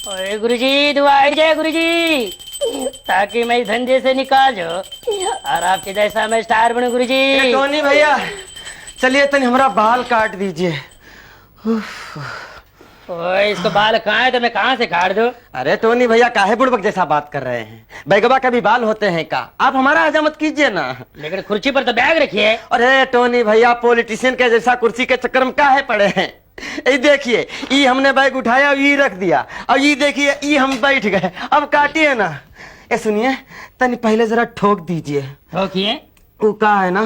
ओए गुरुजी दुआ जय गुरुजी, ताकि मैं इस धंधे से निकाल जाऊं और आपके जैसा मैं स्टार बनूं गुरुजी। टोनी भैया चलिए तनी हमारा बाल काट दीजिए। ओए इसको बाल कहाँ है तो मैं कहाँ से काट दूं? अरे टोनी भैया काहे बुड़बक जैसा बात कर रहे हैं? बैगबा का भी बाल होते हैं का? आप हमारा हजामत कीजिए ना। लेकिन कुर्सी पर तो बैग रखिए। अरे टोनी भैया पॉलिटिशियन के जैसा कुर्सी के चक्कर में काहे पड़े हैं? ये देखिए ये हमने बैग उठाया और ये रख दिया, और ये देखिए ये हम बैठ गए। अब काटिए ना। ये सुनिए तनी पहले जरा ठोक दीजिए। ठोकिए। वो का है ना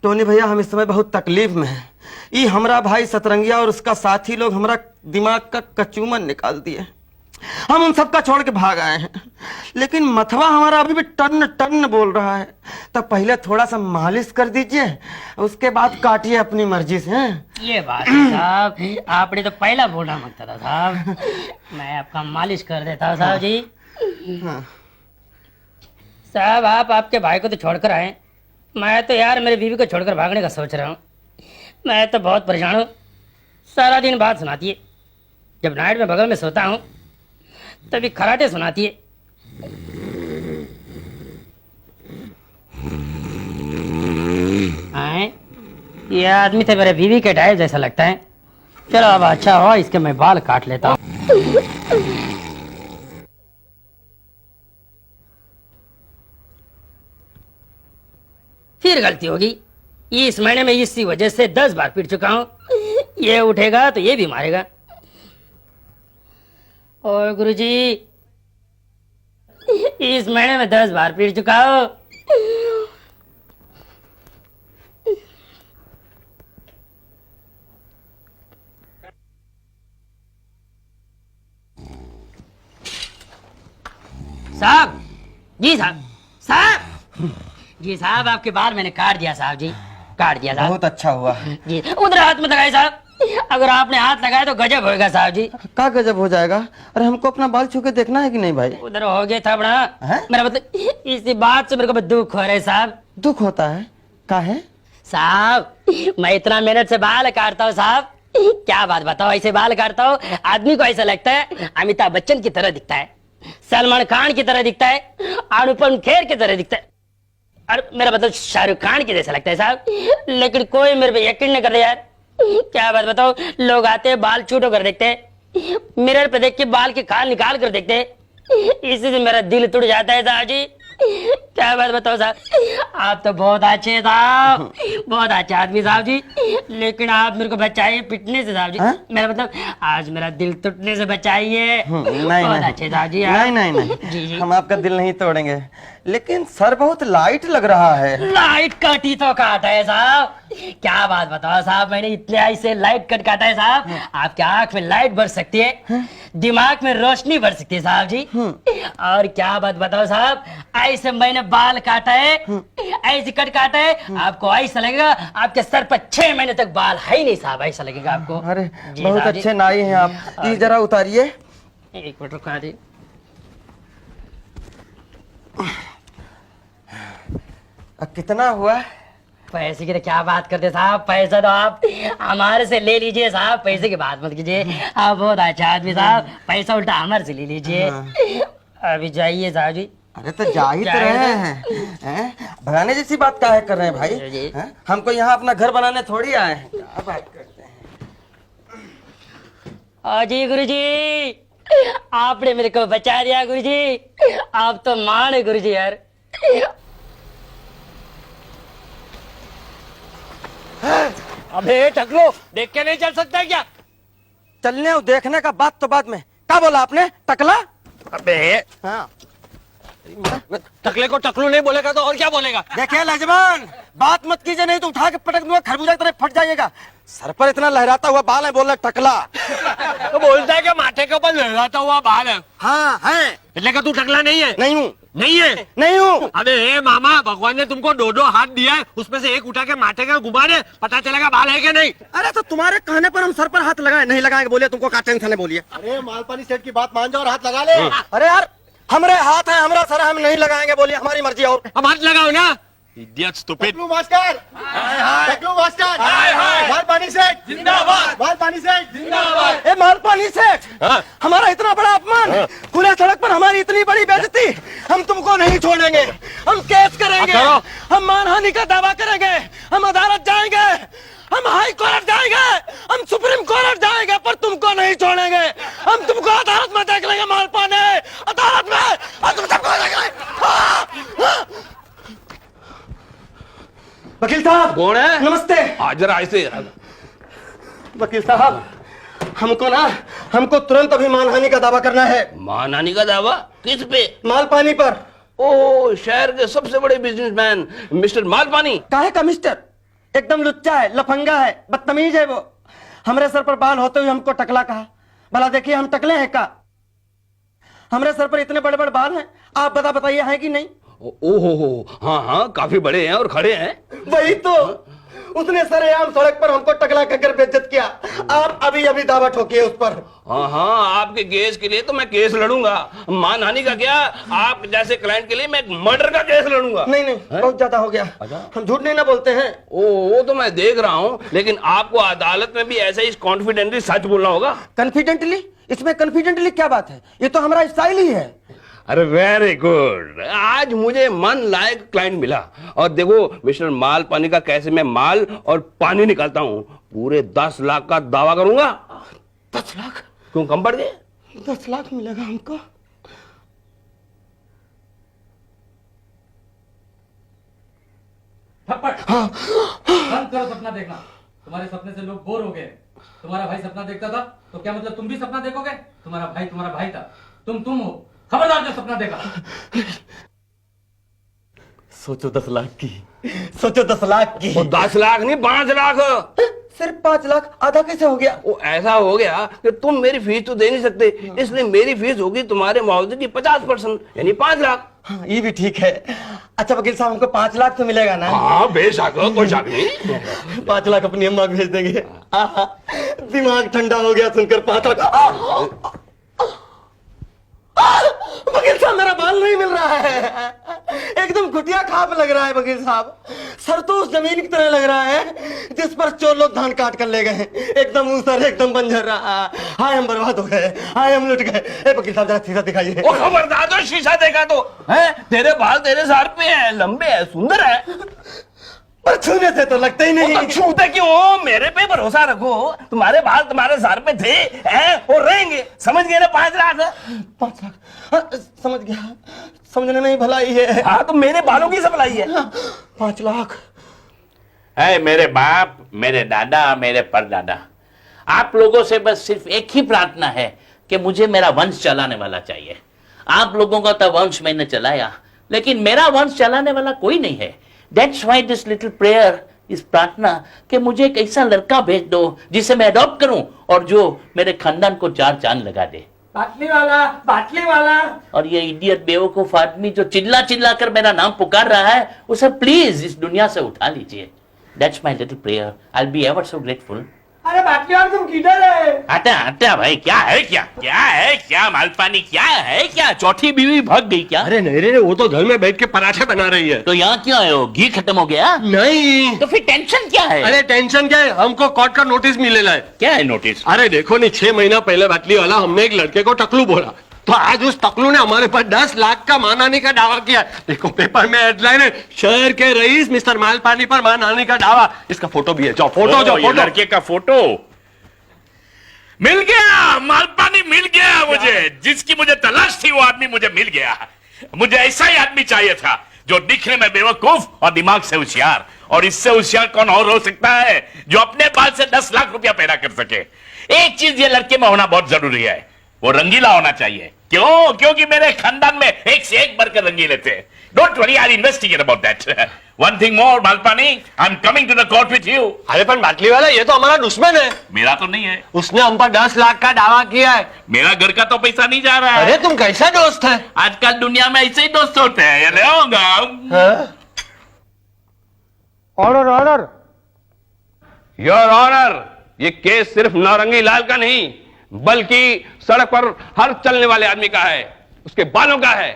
टोनी भैया, हम इस समय बहुत तकलीफ में हैं। ये हमारा भाई सतरंगिया और उसका साथी लोग हमारा दिमाग का कचूमन निकाल दिए। हम उन सबका छोड़ के भाग आए हैं, लेकिन मथवा हमारा अभी भी टन टन बोल रहा है। तो पहले थोड़ा सा मालिश कर दीजिए, उसके बाद काटिए अपनी मर्जी से। ये बात है साहब, आपने तो पहला बोलना मांगता था साहब। मैं आपका मालिश कर देता हूँ साहब जी। हाँ। साहब आप आपके भाई को तो छोड़कर आए, मैं तो यार मेरी बीवी को छोड़कर भागने का सोच रहा हूँ। मैं तो बहुत परेशान हूँ, सारा दिन बात सुनाती है। जब नाइट में बगल में सोता हूँ तभी खराटे सुनाती है। आए? ये आदमी तो मेरे बीवी के टाइप जैसा लगता है। चलो अब अच्छा हुआ इसके मैं बाल काट लेता हूँ। फिर गलती होगी। इस महीने में इसी वजह से 10 बार पीट चुका हूँ। ये उठेगा तो ये भी मारेगा। और गुरुजी इस महीने में 10 बार पीट चुका हूँ। साहब जी, साहब जी, साहब आपके बाल मैंने काट दिया साहब जी, काट दिया साहब। बहुत अच्छा हुआ जी उधर हाथ में लगाए साहब, अगर आपने हाथ लगाया तो गजब होगा साहब जी। का गजब हो जाएगा? अरे हमको अपना बाल छू के देखना है कि नहीं भाई? उधर हो गया था बड़ा। मेरा मतलब इसी बात से मेरे को दुख हो रहा है साहब। दुख होता है? काहे? साहब मैं इतना मेहनत से बाल काटता हूँ साहब, क्या बात बताओ, ऐसे बाल काटता हूँ आदमी को ऐसा लगता है अमिताभ बच्चन की तरह दिखता है, सलमान खान की तरह दिखता है, अनुपम खेर की तरह दिखता है, और मेरा मतलब शाहरुख खान की जैसा लगता है साहब। लेकिन कोई मेरे पे यकीन नहीं कर रहा यार। क्या बात बताओ, लोग आते हैं बाल छूटो कर देखते हैं, मिरर पे देख के बाल के खाल निकाल कर देखते हैं, इसी से मेरा दिल टूट जाता है साहब जी। क्या बात बताओ साहब, आप तो बहुत अच्छे साहब, बहुत अच्छे आदमी साहब जी, लेकिन आप मेरे को बचाइए पिटने से साहब जी। मेरा मतलब आज मेरा दिल टूटने से बचाइए। बहुत अच्छे साहब जी। नहीं जी जी। हम आपका दिल नहीं तोड़ेंगे, लेकिन सर बहुत लाइट लग रहा है। लाइट कट ही तो काटा है साहब। क्या बात बताओ साहब, मैंने इतने ऐसे लाइट कट काटा है साहब, आपके आंख में लाइट बढ़ सकती है, दिमाग में रोशनी बढ़ सकती है साहब जी। और क्या बात बताओ साहब, ऐसे मैंने बाल काटा है, ऐसे कट काटा है, आपको ऐसा लगेगा आपके सर पर 6 महीने तक बाल है ही नहीं साहब, ऐसा लगेगा आपको। अरे बहुत अच्छे नाई हैं आप। ये जरा उतारिए। एक मिनट रुका दी। कितना हुआ? पैसे की तो क्या बात करते साहब, पैसा तो आप हमारे से ले लीजिए साहब, पैसे की बात मत कीजिए, आप बहुत अच्छा आदमी साहब, पैसा उल्टा हमारे से ले लीजिए। अभी जाइए साहब जी। अरे तो जा ही तो रहे हैं, भगाने जैसी बात काहे कर रहे हैं भाई? हमको यहाँ अपना घर बनाने थोड़ी आए हैं। क्या बात करते हैं? जी गुरुजी आपने मेरे को बचा दिया गुरुजी, आप तो मान है गुरुजी यार। अबे टकलो, देख के नहीं चल सकता क्या? चलने और देखने का बात तो बाद में। क्या बोला आपने? टकला? अबे हाँ। टकले को टकलू नहीं बोलेगा तो और क्या बोलेगा? देखिए लाजवान, बात मत कीजिए, नहीं तो उठा के पटक दूंगा, खरबूजा की तरह फट जाइएगा। सर पर इतना लहराता हुआ बाल है, बोल रहे टकला। तो बोलता है कि माथे के ऊपर लहराता हुआ बाल है। हाँ है। इसलिए तू टकला नहीं है? नहीं हूँ। नहीं है? नहीं हूँ। अबे ए मामा, भगवान ने तुमको 2-2 हाथ दिया है, उसमें से एक उठा के माथे का घुमा दे, पता चलेगा बाल है कि नहीं। अरे तो तुम्हारे कहने पर हम सर पर हाथ लगाए, नहीं लगाएंगे बोलिए, तुमको क्या टेंशन है बोलिए। अरे मालपानी सेठ की बात मान जाओ और हाथ लगा ले। अरे यार हमरे हाथ है, हमरा सर, हम नहीं लगाएंगे बोलिए, हमारी मर्जी। और अब हाथ लगाओ ना। Idiot, stupid. टकलू मास्टर टकलू मास्टर माल पानी सेठ जिंदाबाद माल पानी सेठ जिंदाबाद ए मालपानी सेठ, हमारा इतना बड़ा अपमान, खुले सड़क पर हमारी इतनी बड़ी बेइज्जती, हम तुमको नहीं छोड़ेंगे। हम केस करेंगे, हम मानहानि का दावा करेंगे, हम अदालत जाएंगे, हम हाई कोर्ट जाएंगे, हम सुप्रीम कोर्ट जाएंगे, पर तुमको नहीं छोड़ेंगे। हम तुमको अदालत में देख लेंगे मालपाने, अदालत में, और तुम सबको देखेंगे। वकील साहब, कौन है? नमस्ते। जरा ऐसे वकील साहब, हमको तुरंत अभी मानहानि का दावा करना है। मानहानि का दावा किस पे? मालपानी पर। ओ, शहर के सबसे बड़े बिजनेसमैन मिस्टर मालपानी। काहे का मिस्टर? एकदम लुच्चा है, लफंगा है, बदतमीज है वो। हमरे सर पर बाल होते हुए हमको टकला कहा। भला देखिए, हम टकले हैं का? हमरे सर पर इतने बड़े बड़े बाल हैं, आप बताइए हैं कि नहीं? ओहो, हाँ, काफी बड़े हैं और खड़े हैं। वही तो, उसने सरेआम सड़क पर हमको टकला कहकर बेइज्जत किया। आप अभी दावा ठोकिए उस पर। हाँ, आपके केस के लिए तो मैं केस लड़ूंगा। मानहानि का क्या, आप जैसे क्लाइंट के लिए मैं मर्डर का केस लड़ूंगा। नहीं, बहुत ज्यादा हो गया। हम झूठ नहीं ना बोलते हैं। वो तो मैं देख रहा हूँ, लेकिन आपको अदालत में भी ऐसे ही कॉन्फिडेंटली सच बोलना होगा। कॉन्फिडेंटली? इसमें कॉन्फिडेंटली क्या बात है? ये तो हमारा स्टाइल ही है। अरे वेरी गुड, आज मुझे मन लायक क्लाइंट मिला। और देखो मिस्टर माल पानी का कैसे मैं माल और पानी निकालता हूँ। पूरे 10 लाख का दावा करूंगा। 10 लाख? क्यों कम पड़ गए? 10 लाख मिलेगा हमको? बंद करो सपना देखना। तुम्हारे सपने से लोग बोर हो गए। तुम्हारा भाई सपना देखता था तो क्या मतलब तुम भी सपना देखोगे? तुम्हारा भाई था, तुम हो। खबरदार जो सपना देखा। सोचो 10 लाख की, सोचो 10 लाख की। 10 लाख नहीं, 5 लाख। सिर्फ 5 लाख? आधा कैसे हो गया? वो ऐसा हो गया कि तुम मेरी फीस तो दे नहीं सकते, इसलिए मेरी फीस होगी तुम्हारे मुआवजे की 50%, यानी 5 लाख। हाँ, ये भी ठीक है। अच्छा वकील साहब, हमको 5 लाख तो मिलेगा ना? हाँ, बेशक, कोई शक नहीं। 5 लाख अपनी अम्मा को भेज देंगे। दिमाग ठंडा हो गया सुनकर 5 लाख। वकील साहब, मेरा बाल नहीं मिल रहा है, एकदम घुटिया खाप लग रहा है वकील साहब। सर तो उस जमीन की तरह लग रहा है जिस पर चोर लोग धान काट कर ले गए हैं। एकदम ऊसर, एकदम बंजर रहा। हाय हम बर्बाद हो गए, हाय हम लुट गए। ए वकील साहब, जरा शीशा दिखाइए। ओ खबरदार, तो शीशा देखा तो है? तेरे बाल तेरे सर पे है, लंबे है, सुंदर है, पर छूने से तो लगता ही नहीं। छूते क्यों? मेरे पे भरोसा रखो। तुम्हारे बाल तुम्हारे सर पे थे हैं और रहेंगे। समझ गए ना? 5 लाख। 5 लाख? हाँ, समझ गया, समझने में ही भलाई है। हाँ, तो मेरे बालों की सप्लाई है। 5 लाख। है मेरे बाप, मेरे दादा, मेरे परदादा, आप लोगों से बस सिर्फ एक ही प्रार्थना है कि मुझे मेरा वंश चलाने वाला चाहिए। आप लोगों का तो वंश मैंने चलाया, लेकिन मेरा वंश चलाने वाला कोई नहीं है। That's why this little prayer, इस प्रार्थना कि मुझे एक ऐसा लड़का भेज दो जिसे मैं अडॉप्ट करूं और जो मेरे खानदान को 4 चांद लगा दे। बाटली वाला। और ये इडियट बेवकूफ आदमी जो चिल्ला कर मेरा नाम पुकार रहा है, उसे प्लीज इस दुनिया से उठा लीजिए। That's my little prayer. I'll be ever so grateful. अरे बाटली वाला, तुम किधर है? हटा भाई, क्या है मालपानी, क्या है क्या? चौथी बीवी भाग गई क्या? अरे नहीं, वो तो घर में बैठ के पराठे बना रही है। तो यहाँ क्यों आए हो? घी खत्म हो गया? नहीं। तो फिर टेंशन क्या है? अरे टेंशन क्या है, हमको कोर्ट का नोटिस मिलेला है। क्या है नोटिस? अरे देखो नहीं, 6 महीना पहले बाटली वाला हमने एक लड़के को टकलू बोला, तो आज उस टकलू ने हमारे पास 10 लाख का मानहानि का दावा किया। देखो पेपर में हेडलाइन है, शहर के रईस मिस्टर मालपानी पर मानहानि का दावा। इसका फोटो भी है, जाओ फोटो। लड़के का फोटो मिल गया, मालपानी मिल गया मुझे। जिसकी मुझे तलाश थी वो आदमी मुझे मिल गया। मुझे ऐसा ही आदमी चाहिए था जो दिखने में बेवकूफ और दिमाग से होशियार। और इससे होशियार कौन और हो सकता है जो अपने बाल से 10 लाख रुपया पैदा कर सके। एक चीज ये लड़के में होना बहुत जरूरी है, वो रंगीला होना चाहिए। क्यों? क्योंकि मेरे खानदान में एक से एक बढ़कर रंगीले थे। Don't worry, I investigate about that. One thing more Malpani, I am coming to the court with you. अरे पर बाटली वाला, ये तो हमारा दुश्मन है। मेरा तो नहीं है, उसने हम पर 10 लाख का दावा किया है। मेरा घर का तो पैसा नहीं जा रहा है। अरे तुम कैसा दोस्त है? आजकल दुनिया में ऐसे ही दोस्त होते हैं। ये ले होगा। ऑर्डर। योर ऑनर, ये केस सिर्फ नारंगी लाल का नहीं बल्कि सड़क पर हर चलने वाले आदमी का है, उसके बालों का है।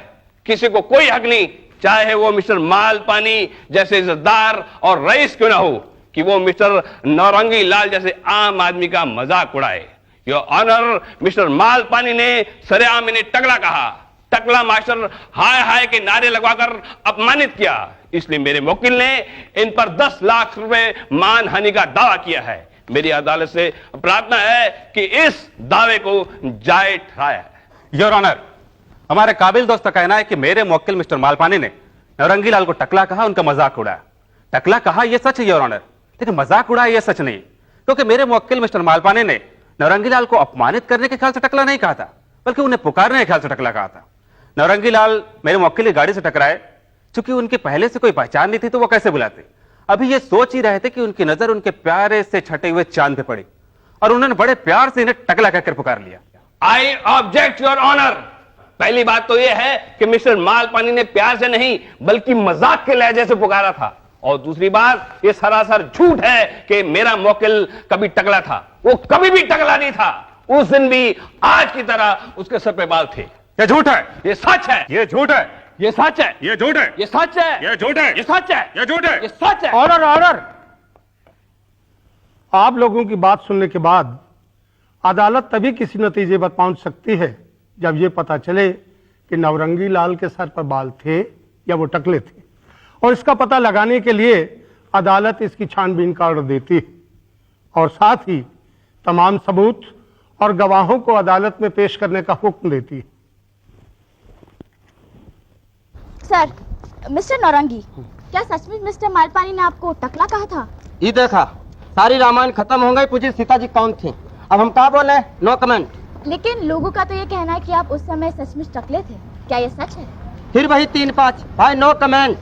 किसी को कोई हक नहीं चाहे वो मिस्टर मालपानी जैसे इज्जतदार और रईस क्यों ना हो, कि वो मिस्टर नौरंगी लाल जैसे आम आदमी का मजाक उड़ाए। योर ऑनर, मिस्टर मालपानी ने सरेआम इन्हें टकला कहा, टकला मास्टर हाय हाय के नारे लगवाकर अपमानित किया। इसलिए मेरे वकील ने इन पर 10 लाख रुपए मानहानि का दावा किया है। मेरी अदालत से प्रार्थना है कि इस दावे को जायज ठहराया। योर ऑनर, हमारे काबिल दोस्त का कहना है कि मेरे मुवक्किल मिस्टर मालपानी ने नौरंगी लाल को टकला कहा, उनका मजाक उड़ाया। टकला कहा यह सच है योर ऑनर, लेकिन मजाक उड़ाया यह सच नहीं, क्योंकि मेरे मुवक्किल मिस्टर मालपानी ने नौरंगी लाल को अपमानित करने के ख्याल से टकला नहीं कहा था, बल्कि उन्हें पुकारने के ख्याल से टकला कहा था। नौरंगी लाल मेरे मुवक्किल की गाड़ी से टकराए, चूंकि उनकी पहले से कोई पहचान नहीं थी तो वो कैसे बुलाते। अभी ये सोच ही रहे थे कि उनकी नजर उनके प्यारे से छटे हुए चांद पे पड़ी और उन्होंने बड़े प्यार से इन्हें टकला कहकर पुकार लिया। I object your honour. पहली बात तो यह है कि मिस्टर मालपानी ने प्यार से नहीं बल्कि मजाक के लहजे से पुकारा था, और दूसरी बात ये सरासर झूठ है कि मेरा मुवक्किल कभी टकला था। वो कभी भी टकला नहीं था। उस दिन भी आज की तरह उसके सर पे बाल थे। ये झूठ है, ये सच है, ये झूठ है, ये सच है, ये झूठ है, ये सच है, ये झूठ है, ये सच है, ये झूठ है, ये सच है। Order order. आप लोगों की बात सुनने के बाद अदालत तभी किसी नतीजे पर पहुंच सकती है जब यह पता चले कि नौरंगी लाल के सर पर बाल थे या वो टकले थे, और इसका पता लगाने के लिए अदालत इसकी छानबीन का ऑर्डर देती है और साथ ही तमाम सबूत और गवाहों को अदालत में पेश करने का हुक्म देती है। सर, मिस्टर नौरंगी, क्या सचमुच मिस्टर मालपानी ने आपको टकला कहा था? ये देखा, सारी रामायण खत्म हो गई, पूछी सीता जी कौन थी। अब हम क्या बोले? No comment. लेकिन लोगों का तो ये कहना है कि आप उस समय सचमुच टकले थे, क्या ये सच है? फिर वही 3-5 भाई, नो कमेंट।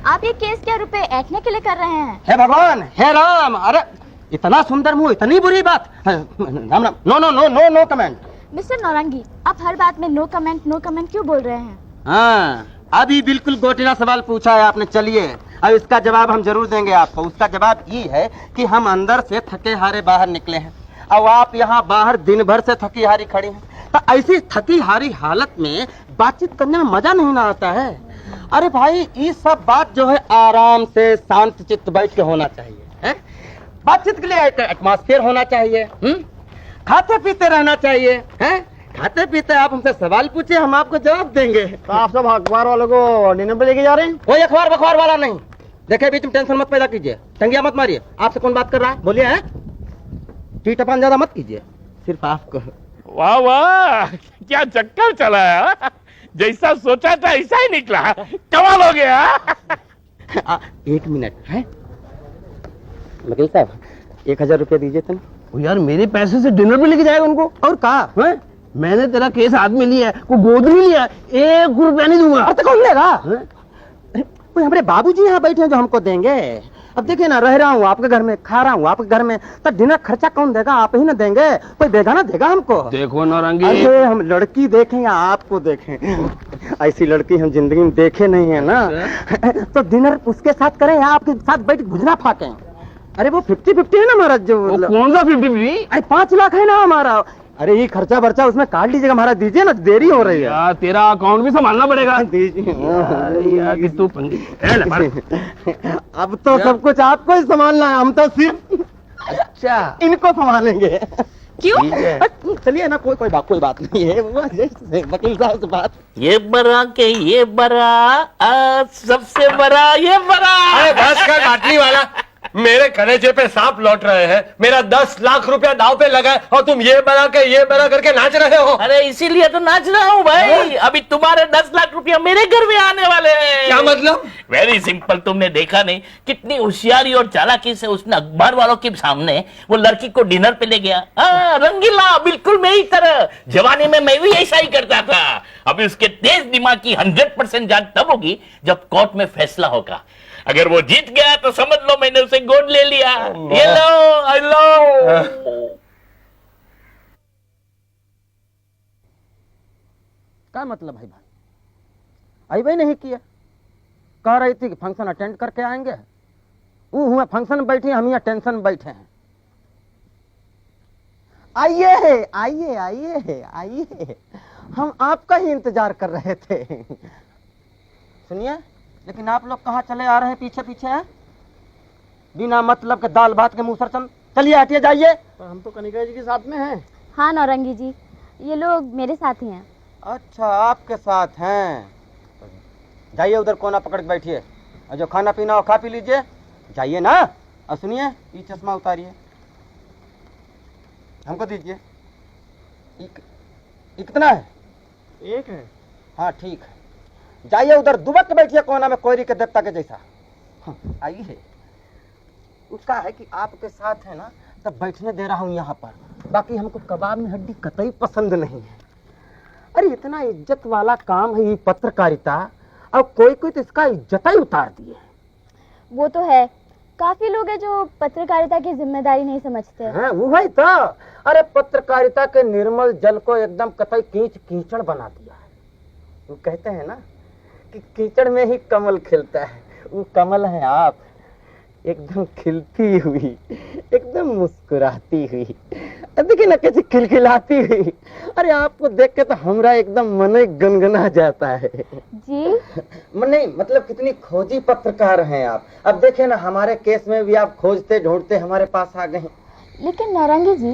आप ये केस क्या रुपए ऐंठने के लिए कर रहे हैं? हे भगवान, हे राम, अरे इतना सुंदर मुंह, इतनी बुरी बात। Ram Ram, no no no no no comment. Mister Naurangi, आप हर बात में नो कमेंट क्यों बोल रहे हैं? हाँ, अभी बिल्कुल गोटिना सवाल पूछा है आपने। चलिए, अब इसका जवाब हम जरूर देंगे आपको। उसका जवाब ये है कि हम अंदर से थके हारे बाहर निकले हैं, अब आप यहाँ बाहर दिन भर से थकी हारी खड़ी हैं। तो ऐसी थकी हारी हालत में बातचीत करने में मजा नहीं ना आता है। अरे भाई, ये सब बात जो है आराम से शांत चित्त बैठ के होना चाहिए है? बातचीत के लिए एक एटमॉस्फेयर होना चाहिए। खाते पीते रहना चाहिए है? खाते पीते आप हमसे सवाल पूछे, हम आपको जवाब देंगे। तो आप सब अखबार वालों को डिनर पे लेके जा रहे हैं? कोई अखबार बखबार वाला नहीं। देखिए, बीच में टेंशन मत पैदा कीजिए, टंगिया मत मारिए। आपसे कौन बात कर रहा है? बोलिए। है टीटपान ज्यादा मत कीजिए, सिर्फ आपको। वाह वाह, क्या चक्कर चला है। जैसा सोचा था ऐसा ही निकला, कमाल हो गया। 1 मिनट है वकील साहब, 1000 रुपया दीजिए तुम। यार, मेरे पैसे से डिनर पे लेके जाएगा उनको? और कहा मैंने तेरा केस हाथ में लिया है, को गोद नहीं लिया, 1 रुपया नहीं दूंगा। और तो कौन लेगा? कोई हमारे बाबूजी यहाँ बैठे हैं जो हमको देंगे। अब देखिए ना, रह रहा हूँ आपके घर में, खा रहा हूँ आपके घर में, तो डिनर खर्चा कौन देगा? आप ही ना देंगे। कोई देगा ना देगा हमको? देखो नौरंगी, अरे हम लड़की देखें या आपको देखें, ऐसी लड़की हम जिंदगी में देखे नहीं है ना। तो डिनर उसके साथ करें या आपके साथ बैठ भुजना फाकें? अरे वो 50-50 है ना हमारा। जो कौन सा 50-50? अरे 5 लाख है ना हमारा। अरे ये खर्चा बर्चा उसमें काट लीजिएगा हमारा, दीजिए ना, देरी हो रही है। यार, तेरा अकाउंट भी संभालना पड़ेगा। दीजिए यार, कि तू पंगी। अब तो सब कुछ आपको ही संभालना है, हम तो सिर्फ अच्छा इनको संभालेंगे। क्यों? चलिए ना, कोई बात नहीं है। वकील साहब से बात। ये बड़ा के ये बड़ा, सबसे बड़ा ये बड़ा। अरे बस कर बाटली वाला, मेरे कलेजे पे सांप लौट रहे हैं। मेरा 10 लाख रुपया दाव पे लगा है और तुम ये बड़ा करके नाच रहे हो। अरे इसीलिए तो नाच रहा हूँ भाई। अभी तुम्हारे 10 लाख रुपया मेरे घर में आने वाले हैं। क्या मतलब? वेरी सिंपल, तुमने देखा नहीं कितनी होशियारी और चालाकी से उसने अखबार वालों के सामने वो लड़की को डिनर पे ले गया। रंगीला, बिल्कुल मेरी तरह। जवानी में मैं भी ऐसा ही करता था। अभी उसके तेज दिमाग की 100% जांच तब होगी जब कोर्ट में फैसला होगा। अगर वो जीत गया तो समझ लो मैंने उसे गोद ले लिया। ये लो, आई लो। क्या मतलब भाई? आई भाई नहीं किया, कह रही थी कि फंक्शन अटेंड करके आएंगे। वो हुआ फंक्शन में बैठे, हम यहाँ टेंशन में बैठे हैं। आइए आइए आइए आइए, हम आपका ही इंतजार कर रहे थे। सुनिए, लेकिन आप लोग कहाँ चले आ रहे हैं पीछे पीछे हैं? बिना मतलब के दाल भात के मुंह सर चलिए हटिए जाइए। हम तो कनिका जी के साथ में हैं। हाँ नौरंगी जी, ये लोग मेरे साथ ही हैं। अच्छा आपके साथ हैं, जाइए उधर कोना पकड़ के बैठिए और जो खाना पीना हो खा पी लीजिए, जाइए ना। और सुनिए ये चश्मा उतारिए, हमको दीजिए। कितना है? एक है। हाँ ठीक है, जाइए उधर दुबक के बैठिए कोना में कोयरी के देवता के जैसा। आइए, उसका है कि आपके साथ है ना तब बैठने दे रहा हूँ यहाँ पर, बाकी हमको कबाब में हड्डी कतई पसंद नहीं है। अरे इतना इज्जत वाला काम है ये पत्रकारिता, और कोई कोई तो इसका इज्जत ही उतार दिए। वो तो है, काफी लोग हैं जो पत्रकारिता की जिम्मेदारी नहीं समझते। हैं वो है तो, अरे पत्रकारिता के निर्मल जल को एकदम कतई कीचड़ बना दिया है। वो कहते हैं ना कि कीचड़ में ही कमल खिलता है, वो कमल है आप, एकदम खिलती हुई, एकदम मुस्कुराती हुई, देखिए ना कैसे खिलखिलाती हुई। अरे आपको देख के तो हमरा एकदम मन गनगना जाता है जी। नहीं मतलब कितनी खोजी पत्रकार हैं आप। अब देखे ना हमारे केस में भी आप खोजते ढूंढते हमारे पास आ गए। लेकिन नौरंगी जी,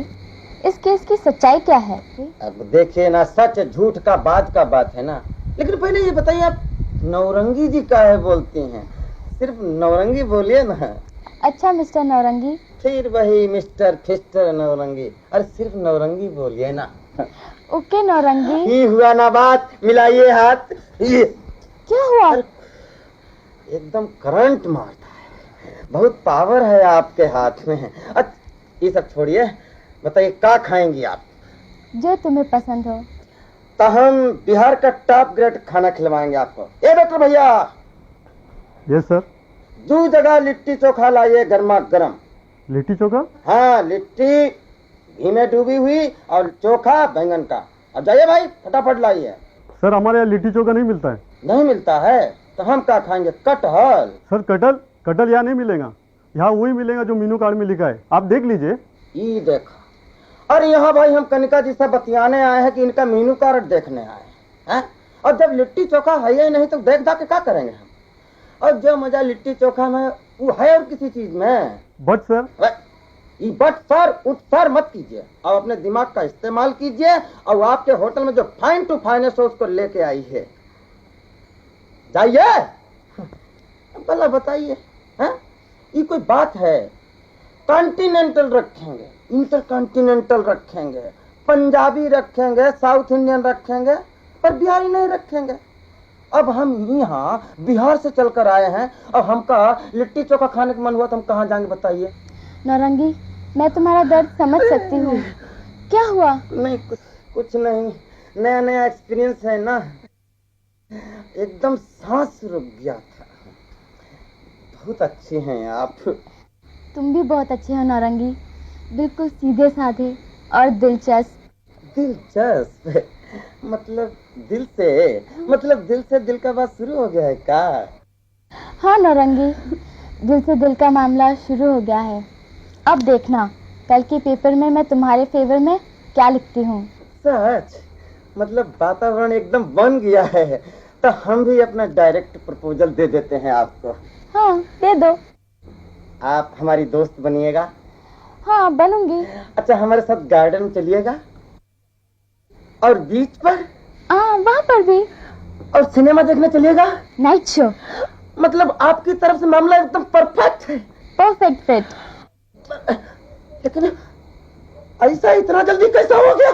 इस केस की सच्चाई क्या है? अब देखिए ना, सच झूठ का बात है ना। लेकिन पहले ये बताइए, आप नौरंगी जी काहे बोलती हैं? सिर्फ नौरंगी बोलिए ना। अच्छा मिस्टर नौरंगी। फिर वही मिस्टर फिस्टर नौरंगी, अरे सिर्फ नौरंगी बोलिए ना। ओके नौरंगी। ही हुआ ना बात, मिलाइए हाथ। ये क्या हुआ? एकदम करंट मारता है, बहुत पावर है आपके हाथ में। ये सब छोड़िए, बताइए क्या खाएंगी आप? जो तुम्हें पसंद हो। तो हम बिहार का टॉप ग्रेड खाना खिलवाएंगे आपको। ए डॉक्टर भैया। Yes sir. 2 जगह लिट्टी चोखा लाइए गर्मा गर्म। लिट्टी चोखा? हाँ, लिट्टी घी में डूबी हुई और चोखा बैंगन का। अब जाइए भाई, फटाफट लाइए। सर हमारे यहाँ लिट्टी चोखा नहीं मिलता है। नहीं मिलता है तो हम क्या खाएंगे? कटहल। सर कटहल यहाँ नहीं मिलेगा, यहाँ वही मिलेगा जो मेनू कार्ड में लिखा है, आप देख लीजिए। ये देखा, अरे यहाँ भाई हम कनिका जी से बतियाने आए हैं कि इनका मेनू कार्ड देखने आए हैं। और जब लिट्टी चोखा है ही नहीं तो देख दाख के क्या करेंगे हम? और जो मजा लिट्टी चोखा में वो है और किसी चीज में। बट सर, बट सर उत्तर मत कीजिए और अपने दिमाग का इस्तेमाल कीजिए, और आपके होटल में जो फाइन टू फाइनेस्ट हो उसको लेके आई है। जाइए। भला बताइए, ये कोई बात है? कॉन्टिनेंटल रखेंगे, इंटरकॉन्टिनेंटल रखेंगे, पंजाबी रखेंगे, साउथ इंडियन रखेंगे, पर बिहारी नहीं रखेंगे। अब हम यहाँ बिहार से चलकर आए हैं और हमका लिट्टी चोखा खाने का मन हुआ तो हम कहाँ जाएंगे बताइए? नौरंगी, मैं तुम्हारा दर्द समझ सकती हूँ। क्या हुआ? नहीं कुछ नहीं, नया नया एक्सपीरियंस है ना, एकदम सांस रुक गया था। बहुत अच्छे हैं आप। तुम भी बहुत अच्छे हो नौरंगी, बिल्कुल सीधे साधे और दिलचस्प। दिलचस्प मतलब दिल से दिल का बात शुरू हो गया है क्या? हाँ नौरंगी, दिल से दिल का मामला शुरू हो गया है। अब देखना कल के पेपर में मैं तुम्हारे फेवर में क्या लिखती हूँ। सच? मतलब वातावरण एकदम बन गया है, तो हम भी अपना डायरेक्ट प्रपोजल दे देते हैं आपको। हाँ दे दो। आप हमारी दोस्त बनिएगा? हाँ बनूंगी। अच्छा हमारे साथ गार्डन में चलिएगा? और बीच पर? हाँ वहाँ पर भी। और सिनेमा देखने चलिएगा? Night show. मतलब आपकी तरफ से मामला एकदम परफेक्ट है। Perfect fit. लेकिन ऐसा इतना जल्दी कैसा हो गया?